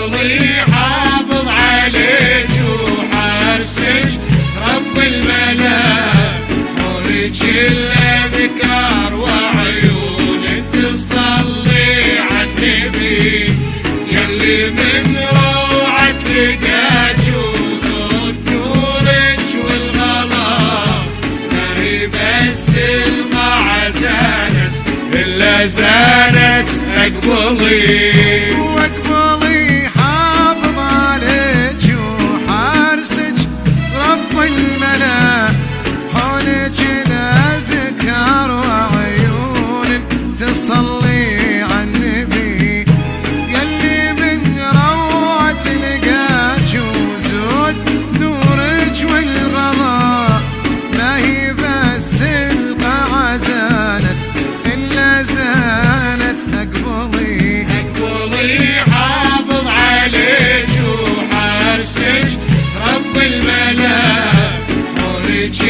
اقبلي حافظ عليك وحارسك رب الملا، حولك الاذكار وعيون تصلي عالنبي، يلي من روعك لقاك وصوت نورك والغلا، ما هي بس القاعة زانت إلا زانت اقبلي. واقبلي حافظ عليك وحارسك رب الملا، حولك الاذكار وعيون تصلي عالنبي، يلي من روعة لقاك وزود نورك والغلا، ما هي بس القاعة زانت إلا زانت اقبلي. اقبلي حافظ عليك وحارسك رب الملا، حولك